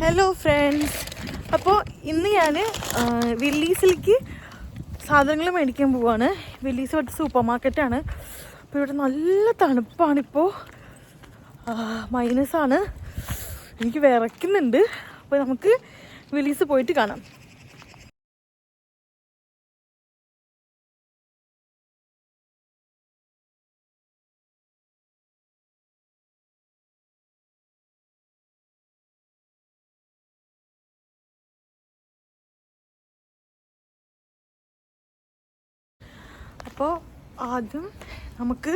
Hello friends, അപ്പോൾ ഇന്ന് ഞാൻ വില്ലീസിലേക്ക് സാധനങ്ങൾ മേടിക്കാൻ പോവാണ്. വില്ലീസ് ഇവിടുത്തെ സൂപ്പർ മാർക്കറ്റാണ്. അപ്പോൾ ഇവിടെ നല്ല തണുപ്പാണിപ്പോൾ, മൈനസാണ്. എനിക്ക് വിറയ്ക്കുന്നുണ്ട്. അപ്പോൾ നമുക്ക് വില്ലീസ് പോയിട്ട് കാണാം. അപ്പോൾ ആദ്യം നമുക്ക്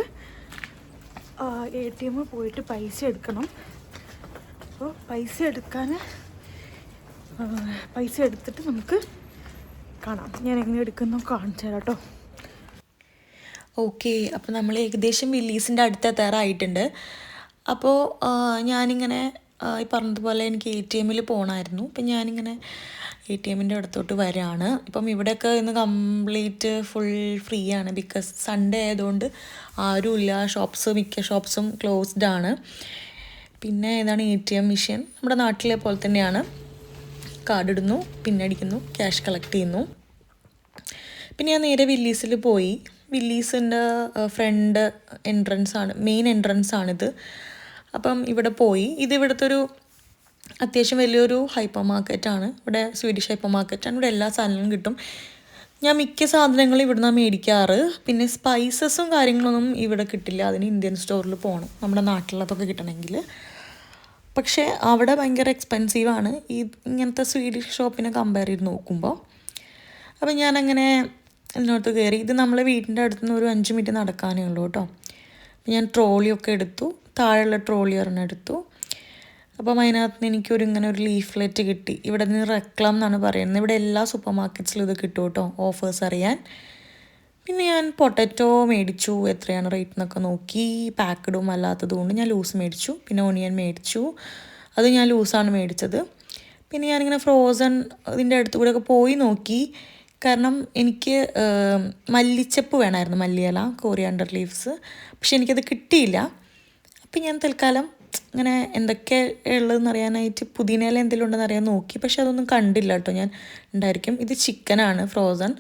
ATM പോയിട്ട് പൈസ എടുക്കണം. അപ്പോൾ പൈസ എടുത്തിട്ട് നമുക്ക് കാണാം. ഞാൻ എങ്ങനെ എടുക്കുന്നു കാണിച്ചു തരാം കേട്ടോ. ഓക്കെ, അപ്പോൾ നമ്മൾ ഏകദേശം വില്ലീസിൻ്റെ അടുത്തെത്താറായിട്ടുണ്ട്. അപ്പോൾ ഞാനിങ്ങനെ ഈ പറഞ്ഞതുപോലെ എനിക്ക് ATM പോകണമായിരുന്നു. അപ്പം ഞാനിങ്ങനെ ATM അടുത്തോട്ട് വരാണ്. ഇപ്പം ഇവിടെയൊക്കെ ഇന്ന് കംപ്ലീറ്റ് ഫുൾ ഫ്രീ ആണ്. ബിക്കോസ് സൺഡേ ആയതുകൊണ്ട് ആരുമില്ല. മിക്ക ഷോപ്സും ക്ലോസ്ഡ് ആണ്. പിന്നെ ഏതാണ് ATM മെഷീൻ നമ്മുടെ നാട്ടിലെ പോലെ തന്നെയാണ്. കാർഡ് ഇടുന്നു, പിന്നെ അടിക്കുന്നു, ക്യാഷ് കളക്ട് ചെയ്യുന്നു. പിന്നെ ഞാൻ നേരെ വില്ലീസിൽ പോയി. വില്ലീസിൻ്റെ ഫ്രണ്ട് മെയിൻ എൻട്രൻസ് ആണിത്. അപ്പം ഇവിടെ പോയി. ഇവിടുത്തെ ഒരു അത്യാവശ്യം വലിയൊരു ഹൈപ്പർ മാർക്കറ്റാണ്. ഇവിടെ സ്വീഡിഷ് ഹൈപ്പർ മാർക്കറ്റാണ്. ഇവിടെ എല്ലാ സാധനങ്ങളും കിട്ടും. ഞാൻ മിക്ക സാധനങ്ങളും ഇവിടെ നിന്നാണ് മേടിക്കാറ്. പിന്നെ സ്പൈസസും കാര്യങ്ങളൊന്നും ഇവിടെ കിട്ടില്ല. അതിന് ഇന്ത്യൻ സ്റ്റോറിൽ പോകണം, നമ്മുടെ നാട്ടിലതൊക്കെ കിട്ടണമെങ്കിൽ. പക്ഷേ അവിടെ ഭയങ്കര എക്സ്പെൻസീവാണ് ഇങ്ങനത്തെ സ്വീഡിഷ് ഷോപ്പിനെ കമ്പയർ ചെയ്ത് നോക്കുമ്പോൾ. അപ്പം ഞാനങ്ങനെ ഇതിനകത്ത് കയറി. ഇത് നമ്മളെ വീടിൻ്റെ അടുത്തുനിന്ന് ഒരു 5 മിനിറ്റ് നടക്കാനേ ഉള്ളൂ കേട്ടോ. ഞാൻ ട്രോളിയൊക്കെ എടുത്തു, താഴെയുള്ള ട്രോളി ഒരെണ്ണം എടുത്തു. അപ്പം അതിനകത്ത് നിന്ന് എനിക്കൊരു ഇങ്ങനെ ഒരു ലീഫ്ലെറ്റ് കിട്ടി. ഇവിടെ നിന്ന് റെക്ലാം എന്നാണ് പറയുന്നത്. ഇവിടെ എല്ലാ സൂപ്പർ മാർക്കറ്റ്സിലും ഇത് കിട്ടും കേട്ടോ, ഓഫേഴ്സ് അറിയാൻ. പിന്നെ ഞാൻ പൊട്ടറ്റോ മേടിച്ചു. എത്രയാണ് റേറ്റ് എന്നൊക്കെ നോക്കി. പാക്കഡും അല്ലാത്തത് കൊണ്ട് ഞാൻ ലൂസ് മേടിച്ചു. പിന്നെ ഓണിയൻ മേടിച്ചു. അത് ഞാൻ ലൂസാണ് മേടിച്ചത്. പിന്നെ ഞാനിങ്ങനെ ഫ്രോസൺ ഇതിൻ്റെ അടുത്ത് കൂടെ ഒക്കെ പോയി നോക്കി. കാരണം എനിക്ക് മല്ലിച്ചപ്പ് വേണമായിരുന്നു, മല്ലിയില, കോറിയാണ്ടർ ലീവ്സ്. പക്ഷെ എനിക്കത് കിട്ടിയില്ല. അപ്പം ഞാൻ തൽക്കാലം ഇങ്ങനെ എന്തൊക്കെ ഉള്ളതെന്ന് അറിയാനായിട്ട് പുതിനയില എന്തെങ്കിലും ഉണ്ടെന്ന് അറിയാൻ നോക്കി. പക്ഷെ അതൊന്നും കണ്ടില്ല കേട്ടോ. ഞാൻ ഉണ്ടായിരിക്കും. ഇത് ചിക്കനാണ് ഫ്രോസൺ.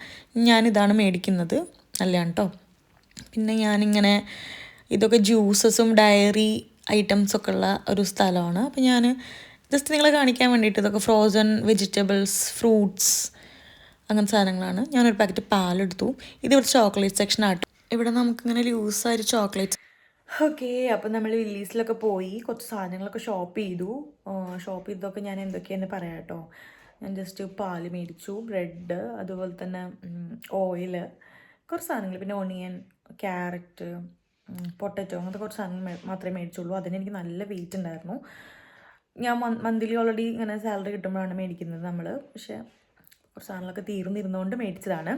ഞാനിതാണ് മേടിക്കുന്നത്, നല്ലതാണ് കേട്ടോ. പിന്നെ ഞാനിങ്ങനെ ഇതൊക്കെ ജ്യൂസസും ഡയറി ഐറ്റംസൊക്കെ ഉള്ള ഒരു സ്ഥലമാണ്. അപ്പം ഞാൻ ജസ്റ്റ് നിങ്ങളെ കാണിക്കാൻ വേണ്ടിയിട്ട് ഇതൊക്കെ ഫ്രോസൺ വെജിറ്റബിൾസ്, ഫ്രൂട്ട്സ്, അങ്ങനത്തെ സാധനങ്ങളാണ്. ഞാനൊരു പാക്കറ്റ് പാലെടുത്തു. ഇതിവിടെ ചോക്ലേറ്റ് സെക്ഷൻ ആട്ടോ. ഇവിടെ നമുക്കിങ്ങനെ ലൂസായിട്ട് ചോക്ലേറ്റ്സ്. ഓക്കെ, അപ്പം നമ്മൾ വില്ലീസിലൊക്കെ പോയി കുറച്ച് സാധനങ്ങളൊക്കെ ഷോപ്പ് ചെയ്തൊക്കെ ഞാൻ എന്തൊക്കെയാണെന്ന് പറയാം കേട്ടോ. ഞാൻ ജസ്റ്റ് പാല് മേടിച്ചു, ബ്രെഡ്, അതുപോലെ തന്നെ ഓയില്, കുറച്ച് സാധനങ്ങൾ, പിന്നെ ഓണിയൻ, ക്യാരറ്റ്, പൊട്ടറ്റോ, അങ്ങനത്തെ കുറച്ച് സാധനങ്ങൾ മാത്രമേ മേടിച്ചുള്ളൂ. അതിനെനിക്ക് നല്ല വെയിറ്റ് ഉണ്ടായിരുന്നു. ഞാൻ മന്ത്ലി ഓൾറെഡി ഇങ്ങനെ സാലറി കിട്ടുമ്പോഴാണ് മേടിക്കുന്നത് നമ്മൾ. പക്ഷേ കുറച്ച് സാധനങ്ങളൊക്കെ തീർന്നിരുന്നതുകൊണ്ട് മേടിച്ചതാണ്.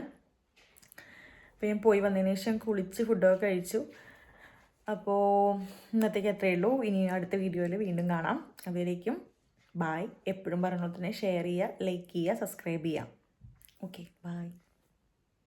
അപ്പോൾ ഞാൻ പോയി വന്നതിന് ശേഷം കുളിച്ച് ഫുഡൊക്കെ കഴിച്ചു. അപ്പോൾ ഇന്നത്തേക്ക് അത്രയേ ഉള്ളൂ. ഇനി അടുത്ത വീഡിയോയിൽ വീണ്ടും കാണാം. അതുവരേക്കും ബായ്. എപ്പോഴും പറഞ്ഞ പോലെ തന്നെ ഷെയർ ചെയ്യുക, ലൈക്ക് ചെയ്യുക, സബ്സ്ക്രൈബ് ചെയ്യുക. Okay, bye.